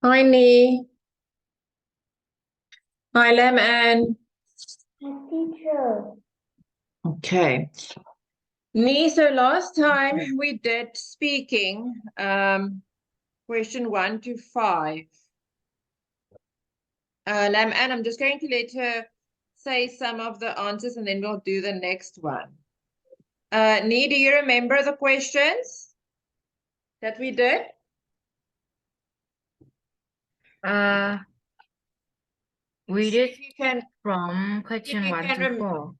Hi, Nee. Hi, Lemon. Hi, teacher. Okay. Nee, so last time we did speaking, question 1 to 5. Lam Ann, I'm just going to let her say some of the answers and then we'll do the next one. Nee, do you remember the questions that we did? Uh, we See did if you can, from see if question you one can to four.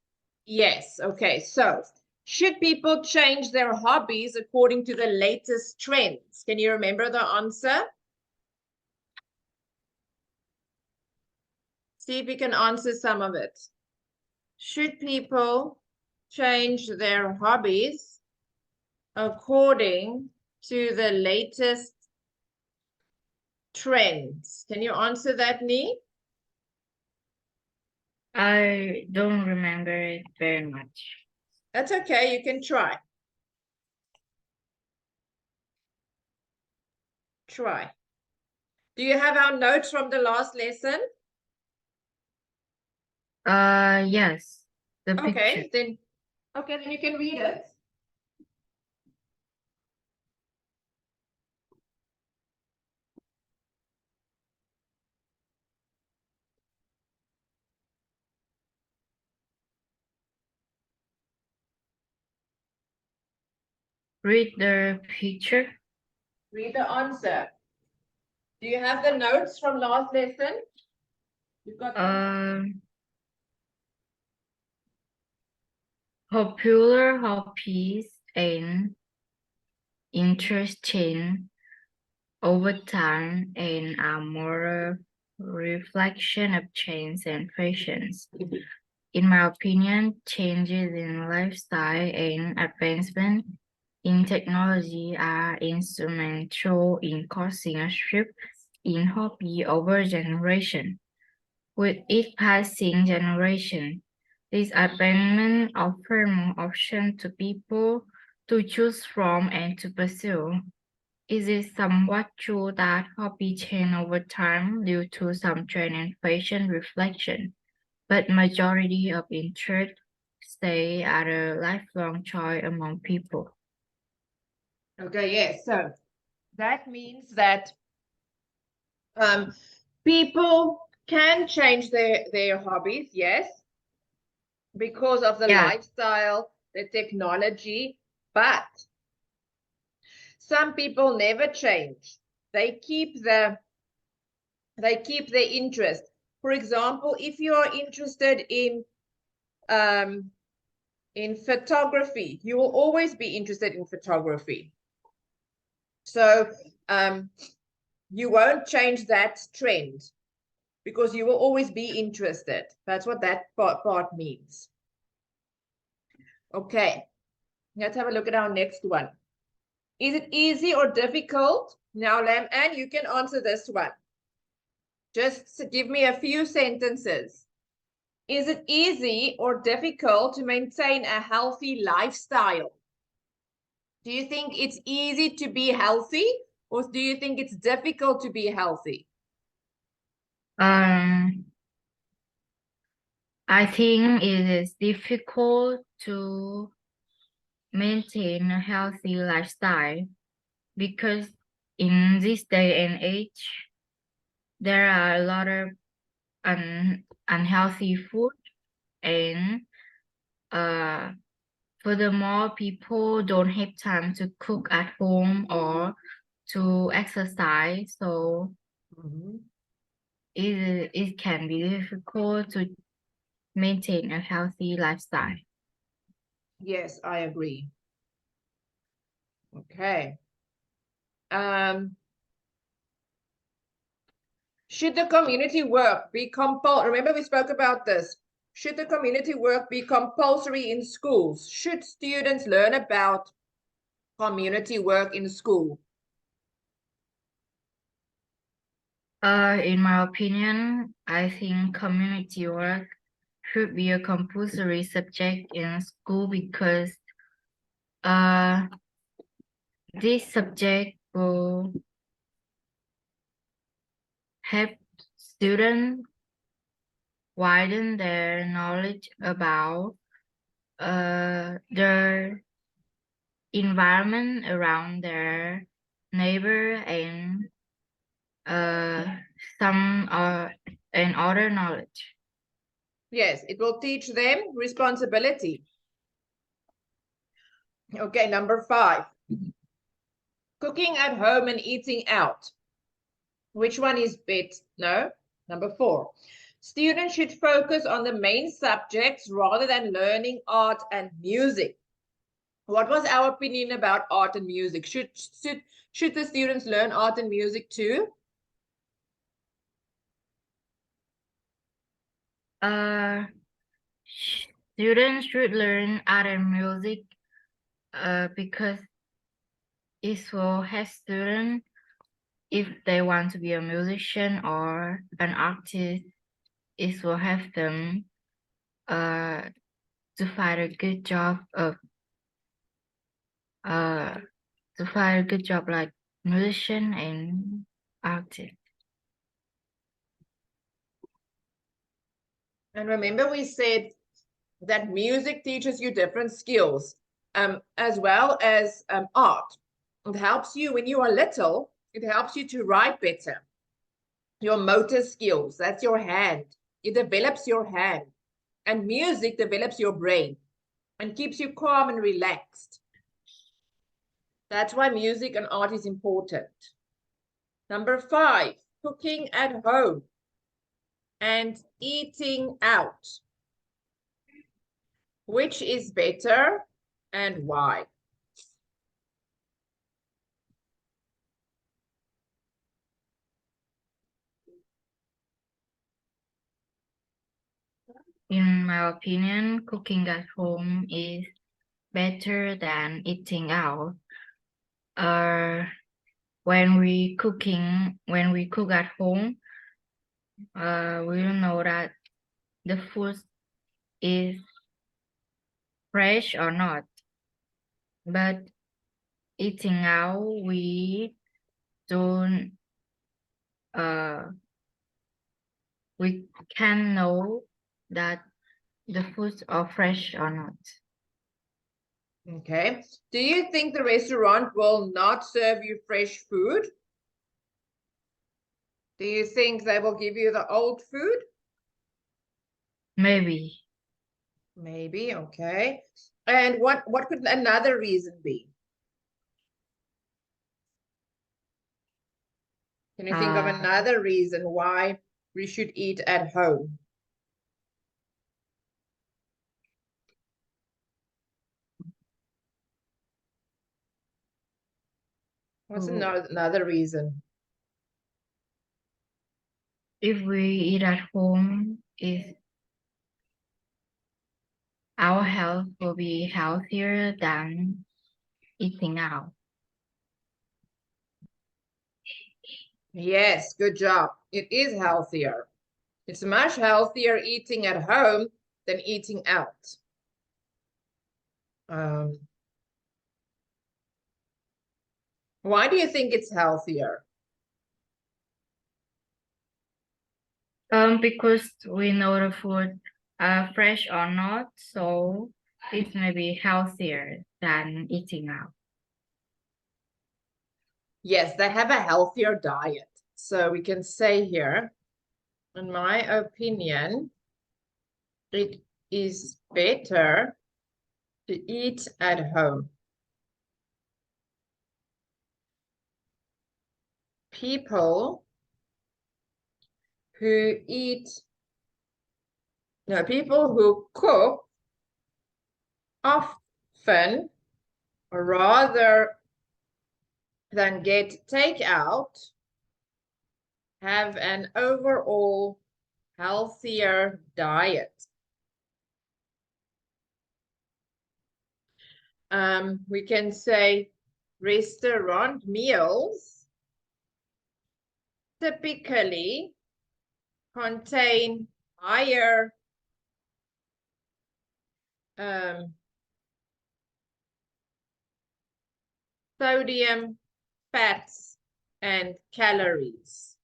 Yes, okay. So, should people change their hobbies according to the latest trends? Can you remember the answer? See if you can answer some of it. Should people change their hobbies according to the latest trends? Can you answer that, Nee? I don't remember it very much. That's okay. You can try. Try. Do you have our notes from the last lesson? Yes, the picture. Okay, then you can read it. Read the picture. Read the answer. Do you have the notes from last lesson? You've got them. Um, Popular hobbies and interesting over time and are more a reflection of change and fashions. In my opinion, changes in lifestyle and advancement in technology are instrumental in causing a shift in hobby over generation. With each passing generation, this advancement offers more options to people to choose from and to pursue. It is somewhat true that hobby change over time due to some trend and fashion reflection, but majority of interest stay at a lifelong choice among people. Okay, yes. So that means that um, people can change their hobbies, yes, because of the Yeah, lifestyle, the technology, but some people never change. They keep their interest. For example, if you are interested um, in photography, you will always be interested in photography. So you won't change that trend because you will always be interested. That's what that part means. Okay, let's have a look at our next one. Is it easy or difficult? Now, Lam, and you can answer this one. Just give me a few sentences. Is it easy or difficult to maintain a healthy lifestyle? Do you think it's easy to be healthy, or do you think it's difficult to be healthy? um, I think it is difficult to maintain a healthy lifestyle because in this day and age, there are a lot of unhealthy food and uh, furthermore, people don't have time to cook at home or to exercise, so Mhm. it can be difficult to maintain a healthy lifestyle. Yes, I agree. Okay. Um, should the community work be compulsory? Remember, we spoke about this. Should the community work be compulsory in schools? Should students learn about community work in school? In my opinion, I think community work should be a compulsory subject in school because uh, this subject will help students widen their knowledge about their environment around their neighbor and some and other knowledge. Yes, it will teach them responsibility. Okay, number 5. Cooking at home and eating out. Which one is better? No, number 4. Students should focus on the main subjects rather than learning art and music. What was our opinion about art and music? Should the students learn art and music too? Students should learn art and music because it will help students if they want to be a musician or an artist. It will help them to find a good job like musician and artist. And remember we said that music teaches you different skills, as well as art. It helps you when you are little, it helps you to write better. Your motor skills, that's your hand. It develops your hand. And music develops your brain and keeps you calm and relaxed. That's why music and art is important. Number 5, cooking at home and eating out. Which is better and why? In my opinion, cooking at home is better than eating out. When we cook at home, we don't know that the food is fresh or not. But eating out, we don't we can know that the foods are fresh or not. Okay. Do you think the restaurant will not serve you fresh food? Do you think they will give you the old food? Maybe. Maybe, okay. And what could another reason be? Can you think of another reason why we should eat at home? What's another reason? If we eat at home, our health will be healthier than eating out. Yes, good job. It is healthier. It's much healthier eating at home than eating out. Why do you think it's healthier? Because we know the food fresh or not, so it may be healthier than eating out. Yes, they have a healthier diet. So we can say here, in my opinion, it is better to eat at home. People who cook often rather than get takeout have an overall healthier diet. We can say restaurant meals typically contain higher sodium, fats, and calories.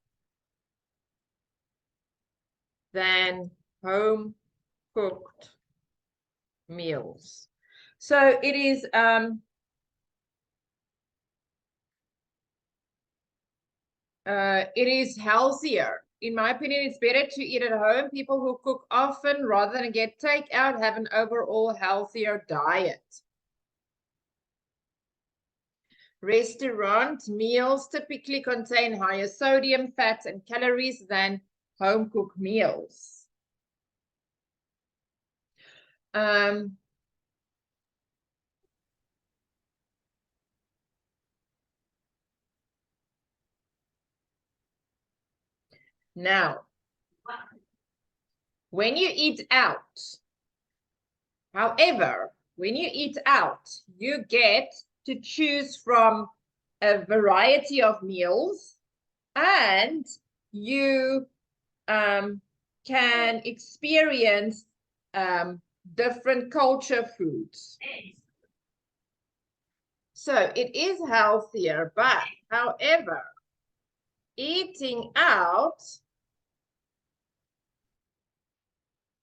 than home cooked meals. So it is healthier. In my opinion, it's better to eat at home. People who cook often rather than get takeout have an overall healthier diet. Restaurant meals typically contain higher sodium, fats, and calories than home cooked meals. Now, when you eat out, however, when you eat out, you get to choose from a variety of meals, and you can experience different culture foods. So it is healthier, but however, eating out,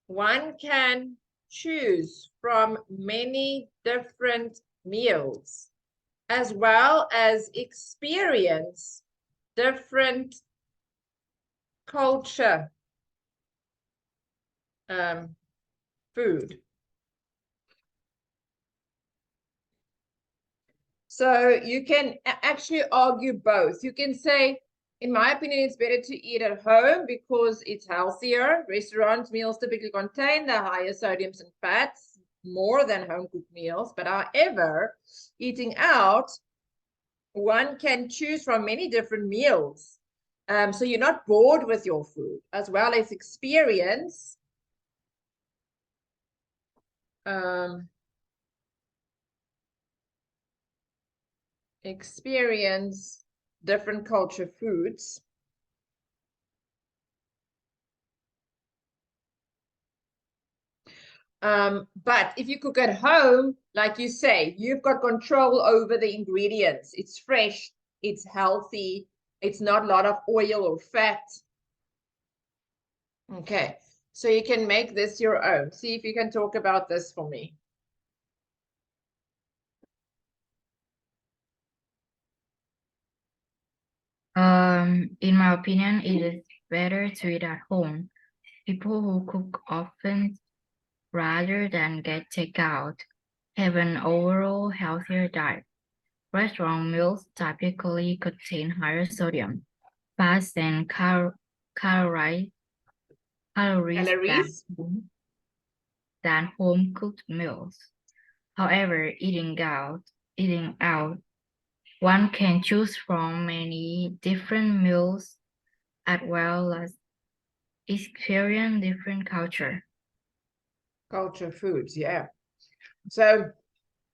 one can choose from many different meals, as well as experience different culture food. So you can actually argue both. You can say, in my opinion, it's better to eat at home because it's healthier. Restaurant meals typically contain the higher sodiums and fats more than home cooked meals. But however, eating out, one can choose from many different meals. So you're not bored with your food, as well as experience different culture foods. But if you cook at home, like you say, you've got control over the ingredients. It's fresh, it's healthy, it's not a lot of oil or fat. Okay, so you can make this your own. See if you can talk about this for me. In my opinion, it is better to eat at home. People who cook often rather than get takeout have an overall healthier diet. Restaurant meals typically contain higher sodium, fats, and calories than home cooked meals. However, eating out, one can choose from many different meals as well as experience different culture foods, yeah. So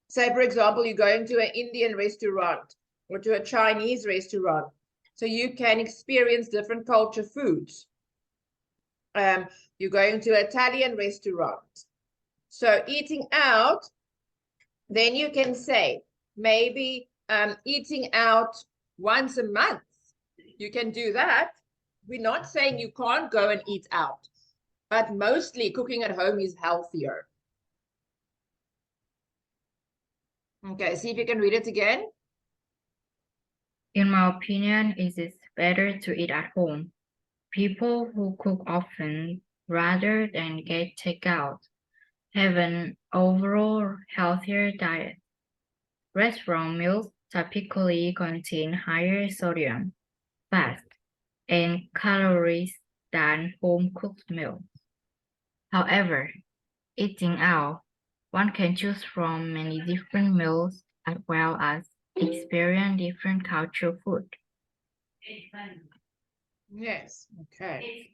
say, for example, you're going to an Indian restaurant or to a Chinese restaurant. So you can experience different culture foods. You're going to an Italian restaurant. So eating out, then you can say, maybe eating out once a month. You can do that. We're not saying you can't go and eat out, but mostly cooking at home is healthier. Okay, see if you can read it again. In my opinion, it is better to eat at home. People who cook often rather than get takeout have an overall healthier diet. Restaurant meals typically contain higher sodium, fat, and calories than home-cooked meals. However, eating out, one can choose from many different meals as well as experience different culture food. Yes, okay.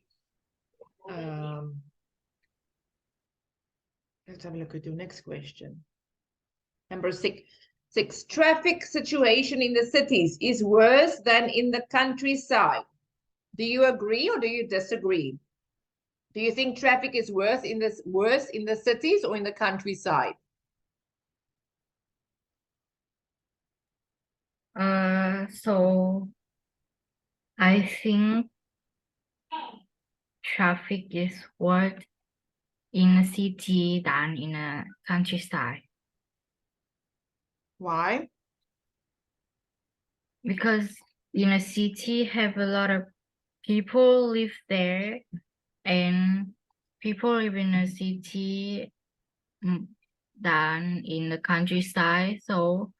Let's have a look at your next question. Number six, traffic situation in the cities is worse than in the countryside. Do you agree or do you disagree? Do you think traffic is worse in the cities or in the countryside? So I think traffic is worse in a city than in a countryside. Why? Because in a city have a lot of people live there, and people live in a city than in the countryside, so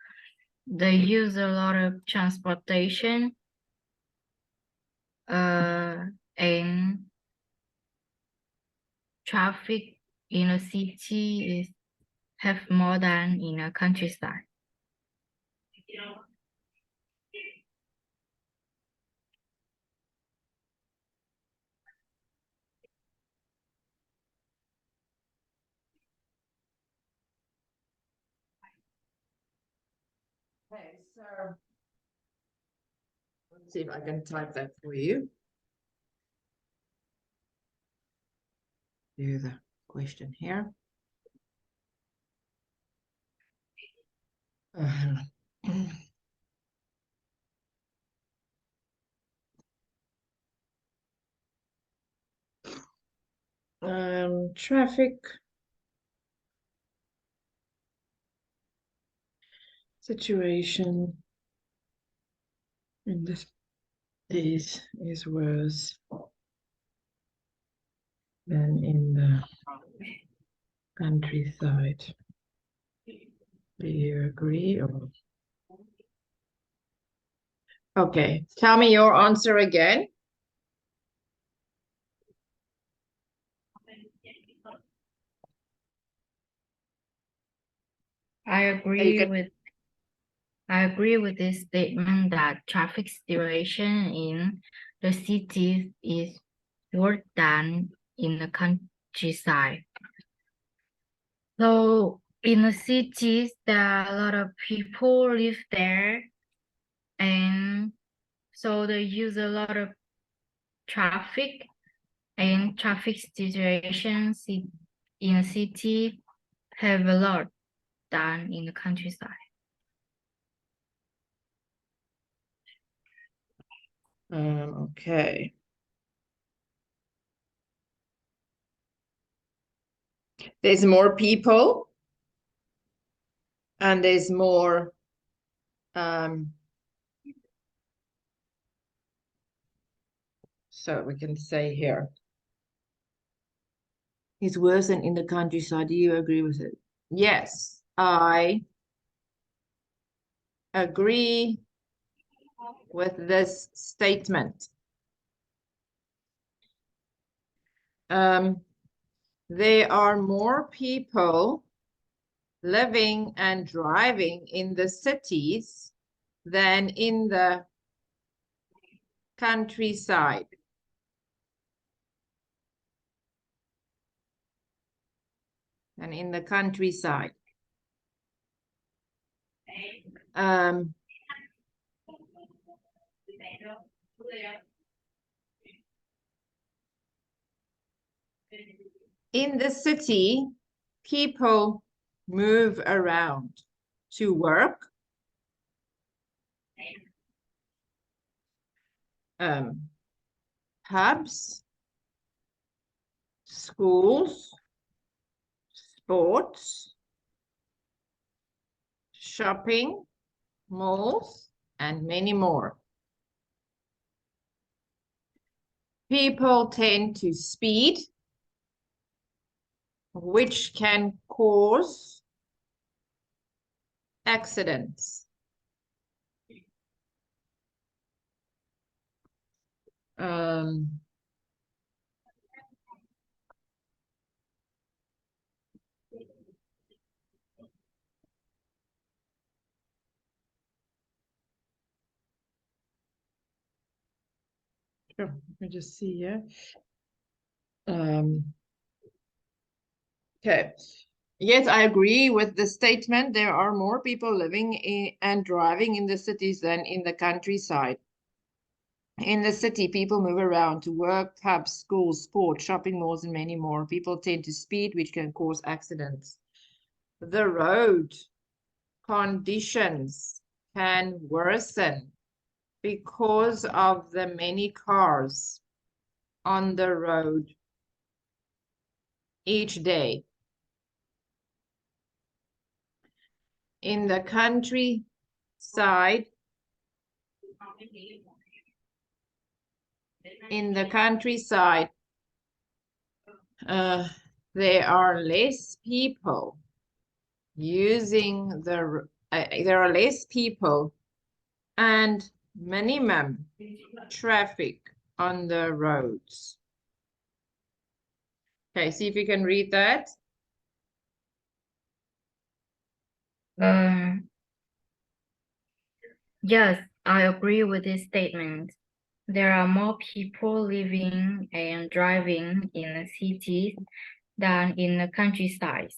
they use a lot of transportation, and traffic in a city is have more than in a countryside. Okay, so let's see if I can type that for you. Do the question here. Traffic situation in this is worse than in the countryside. Do you agree? Or... Okay, tell me your answer again. I agree with this statement that traffic situation in the cities is worse than in the countryside. So in the cities, there are a lot of people live there, and so they use a lot of traffic, and traffic situations in a city have a lot than in the countryside. Okay. There's more people and there's more so we can say here it's worse than in the countryside. Do you agree with it? Yes, I agree with this statement. There are more people living and driving in the cities than in the countryside. And in the countryside. In the city, people move around to work, pubs, schools, sports, shopping, malls, and many more. People tend to speed, which can cause accidents. Sure, let me just see here. Okay. Yes, I agree with the statement. There are more people living in and driving in the cities than in the countryside. In the city, people move around to work, pubs, schools, sports, shopping malls, and many more. People tend to speed, which can cause accidents. The road conditions can worsen because of the many cars on the road each day. In the countryside, there are less people using there are less people and minimum traffic on the roads. Okay, see if you can read that. Yes, I agree with this statement. There are more people living and driving in the cities than in the countryside.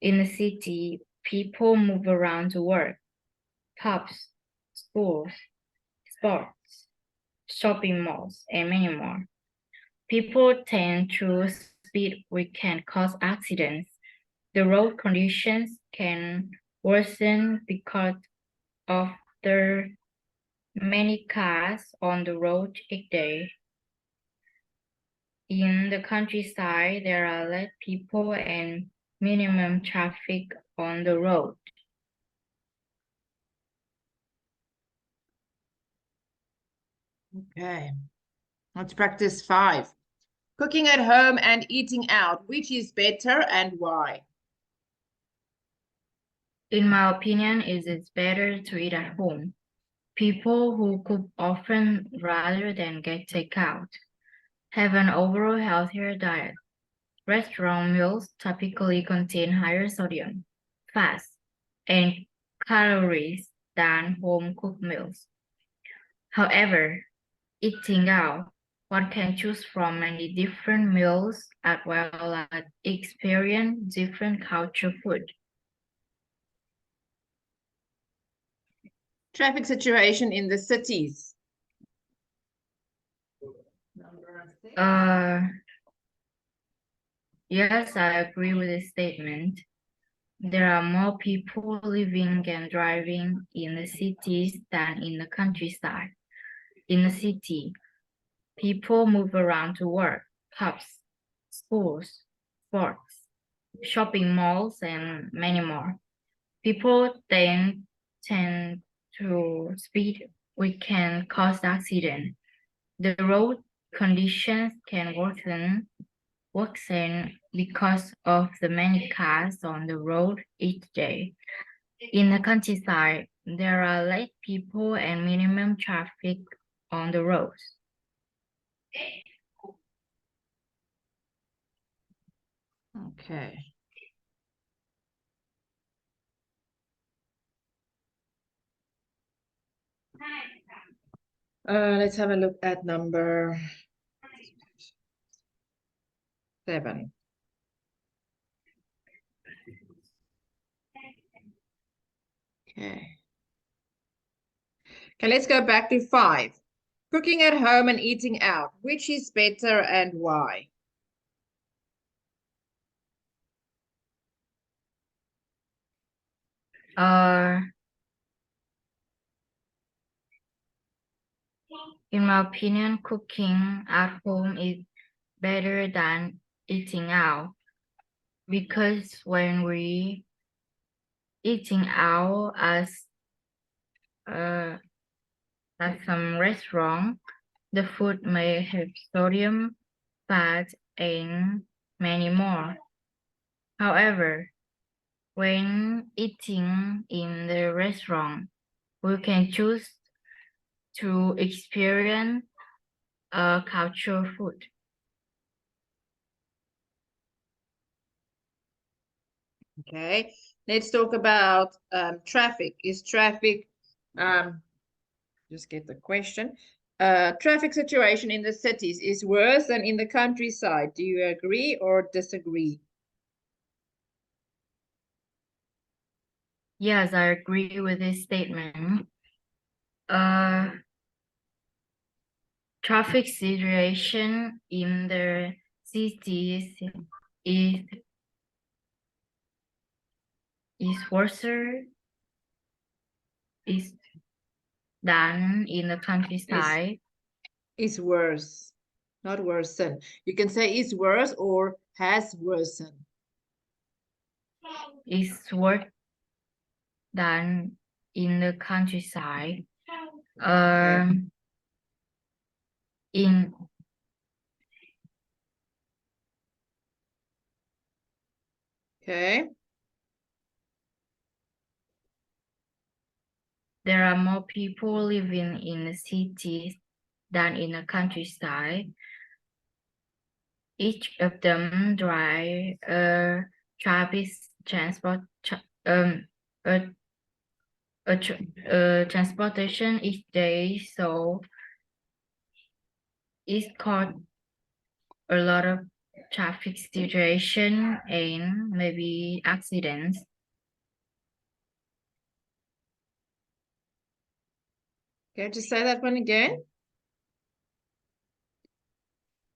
In the city, people move around to work, pubs, schools, sports, shopping malls, and many more. People tend to speed which can cause accidents. The road conditions can worsen because of the many cars on the road each day. In the countryside, there are less people and minimum traffic on the road. Okay, let's practice 5. Cooking at home and eating out, which is better and why? In my opinion, it is better to eat at home. People who cook often rather than get takeout have an overall healthier diet. Restaurant meals typically contain higher sodium, fats, and calories than home-cooked meals. However, eating out, one can choose from many different meals as well as experience different culture food. Traffic situation in the cities. Yes, I agree with this statement. There are more people living and driving in the cities than in the countryside. In the city, people move around to work, pubs, schools, sports, shopping malls, and many more. People then tend to speed, which can cause accident. The road conditions can worsen because of the many cars on the road each day. In the countryside, there are less people and minimum traffic on the roads. Okay. Let's have a look at number 7. Okay. Okay, let's go back to 5. Cooking at home and eating out, which is better and why? In my opinion, cooking at home is better than eating out because when we eating out at some restaurant, the food may have sodium, fat, and many more. However, when eating in the restaurant, we can choose to experience cultural food. Okay, let's talk about traffic. Is traffic, just get the question. Traffic situation in the cities is worse than in the countryside. Do you agree or disagree? Yes, I agree with this statement. Traffic situation in the cities is worse than in the countryside. Is worse. not worsen. You can say is worse or has worsened. Is worse than in the countryside. In Okay. There are more people living in the cities than in the countryside. Each of them drive traffic transport um a, transportation each day, so it's caused a lot of traffic situation and maybe accidents. Okay, just say that one again.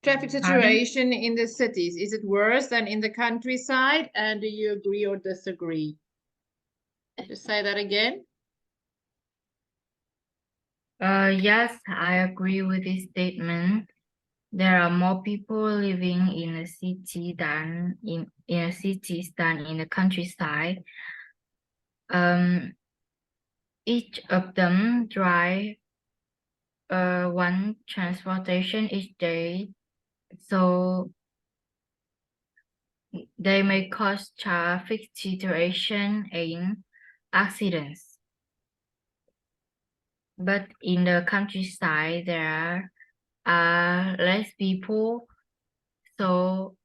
Traffic Pardon? situation in the cities, is it worse than in the countryside? And do you agree or disagree? Just say that again. Yes, I agree with this statement. There are more people living in a city than in cities than in the countryside. Each of them drive one transportation each day, so they may cause traffic situation and accidents. But in the countryside, there are less people, so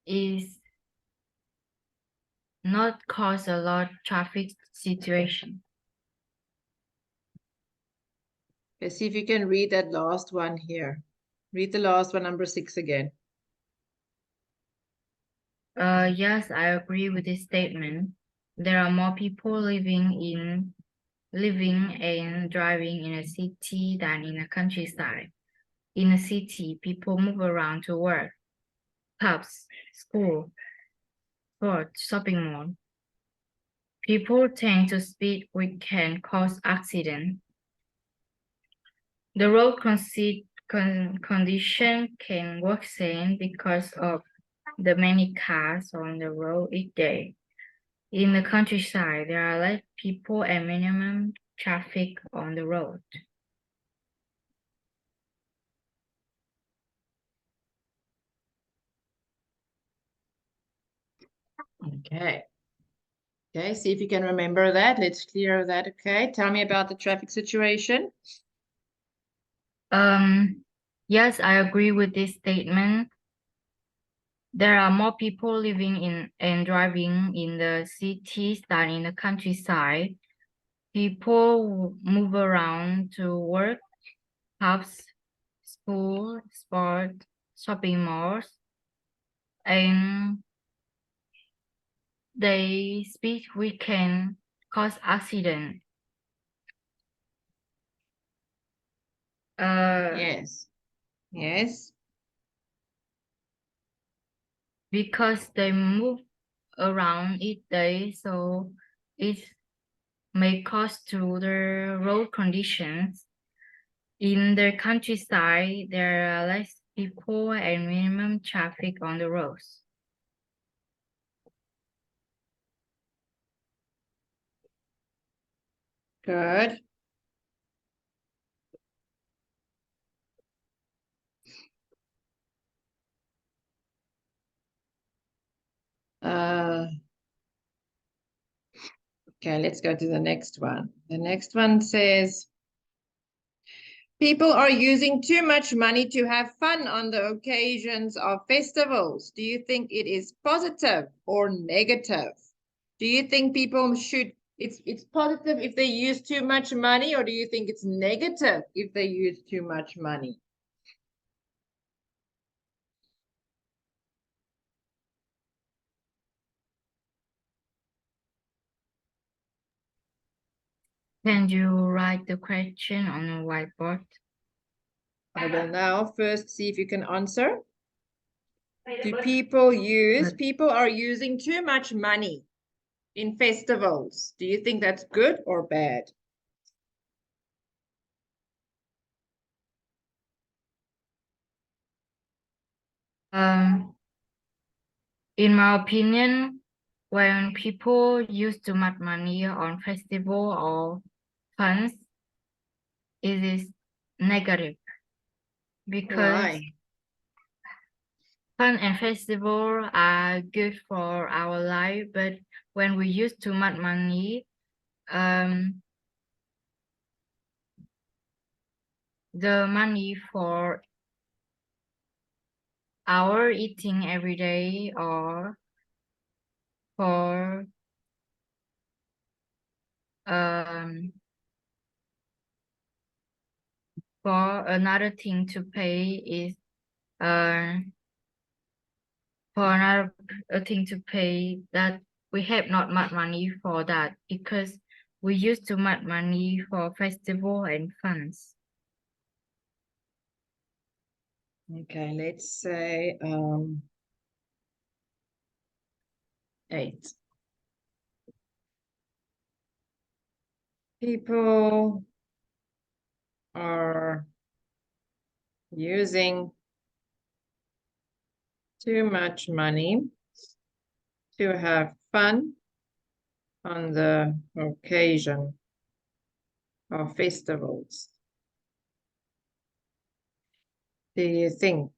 it's not cause a lot traffic situation. Let's see if you can read that last one here. Read the last one, number 6 again. Yes, I agree with this statement. There are more people living and driving in a city than in a countryside. In a city, people move around to work, pubs, school, sport, shopping mall. People tend to speed, which can cause accident. The road condition can worsen because of the many cars on the road each day. In the countryside, there are less people and minimum traffic on the road. Okay. Okay, see if you can remember that. Let's clear that. Okay, tell me about the traffic situation. Yes, I agree with this statement. There are more people living in and driving in the cities than in the countryside. People move around to work, pubs, school, sport, shopping malls, and they speed which can cause accident. Yes. Yes. Because they move around each day, so it may cause to the road conditions. In the countryside, there are less people and minimum traffic on the roads. Good. Okay, let's go to the next one. The next one says, people are using too much money to have fun on the occasions of festivals. Do you think it is positive or negative? Do you think people should, it's positive if they use too much money, or do you think it's negative if they use too much money? Can you write the question on a whiteboard? I will now first see if you can answer. Do people are using too much money in festivals? Do you think that's good or bad? In my opinion, when people use too much money on festival or funds, it is negative because Why? fun and festival are good for our life, but when we use too much money, the money for our eating every day or for um another thing to pay is for another thing to pay that we have not much money for that because we use too much money for festival and funds. Okay, let's say 8. People are using too much money to have fun on the occasion of festivals. Do you think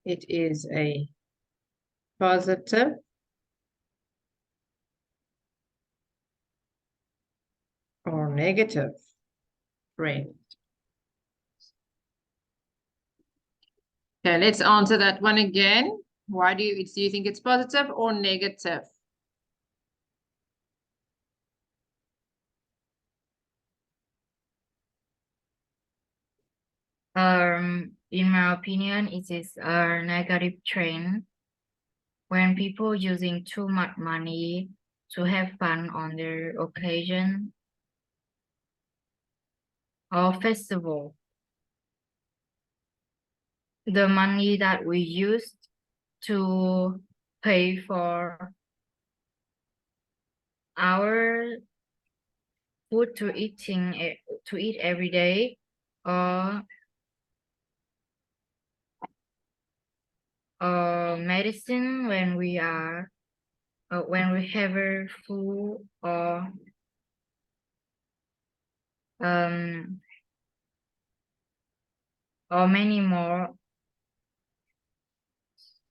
it is a positive or negative trend? Okay, let's answer that one again. Why do you think it's positive or negative? In my opinion, it is a negative trend when people using too much money to have fun on their occasion or festival. The money that we used to pay for our food to eat every day or medicine when we have a flu um or many more.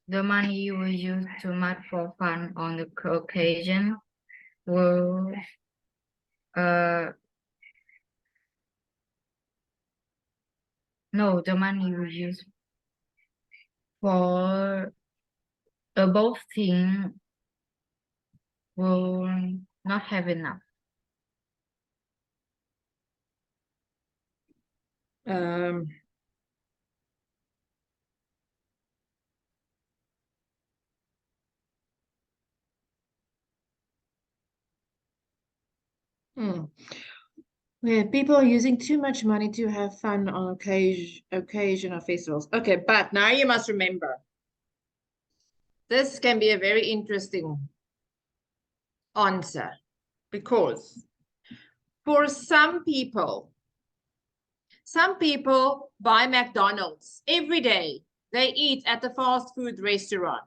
The money we use too much for fun on the occasion will no, the money we use for both things will not have enough. Where people are using too much money to have fun on occasion of festivals. Okay, but now you must remember, this can be a very interesting answer because for some people buy McDonald's every day. They eat at the fast food restaurant.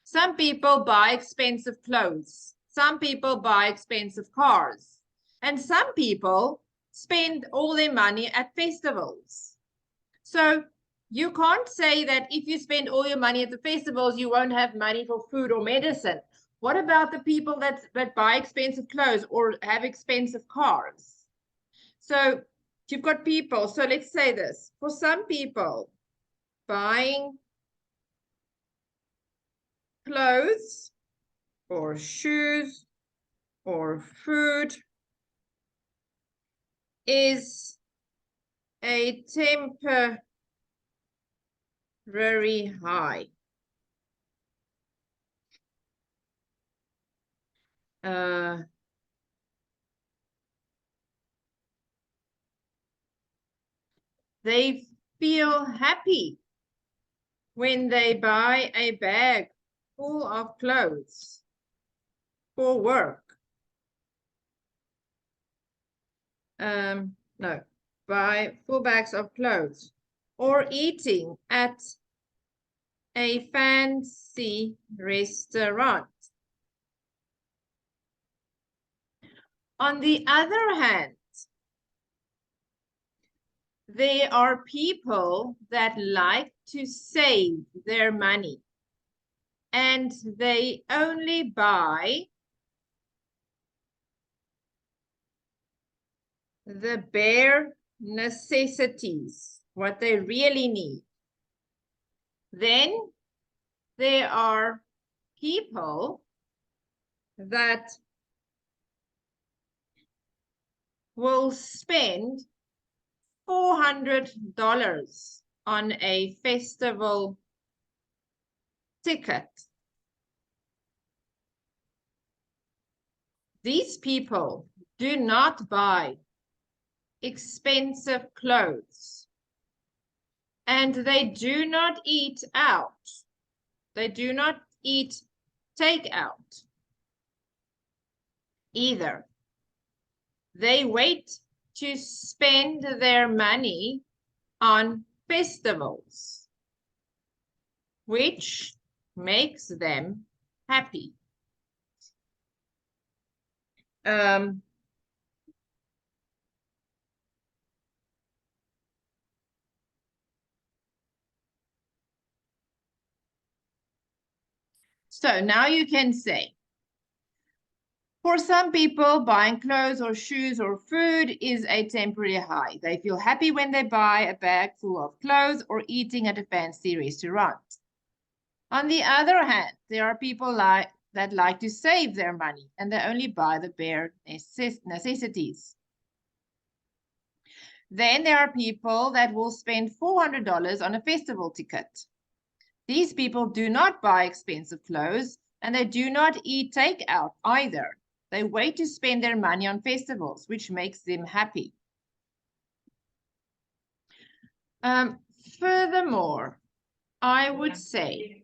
Some people buy expensive clothes. Some people buy expensive cars. And some people spend all their money at festivals. So you can't say that if you spend all your money at the festivals, you won't have money for food or medicine. What about the people that buy expensive clothes or have expensive cars? So you've got people. So let's say this. For some people, buying clothes or shoes or food is a temporary high. They feel happy when they buy a bag full of clothes for work. No, buy full bags of clothes or eating at a fancy restaurant. On the other hand, there are people that like to save their money and they only buy the bare necessities, what they really need. Then there are people that will spend $400 on a festival ticket. These people do not buy expensive clothes and they do not eat out. They do not eat takeout either. They wait to spend their money on festivals, which makes them happy. So now you can say, for some people, buying clothes or shoes or food is a temporary high. They feel happy when they buy a bag full of clothes or eating at a fancy restaurant. On the other hand, there are people that like to save their money and they only buy the bare necessities. Then there are people that will spend $400 on a festival ticket. These people do not buy expensive clothes and they do not eat takeout either. They wait to spend their money on festivals, which makes them happy. Furthermore, I would say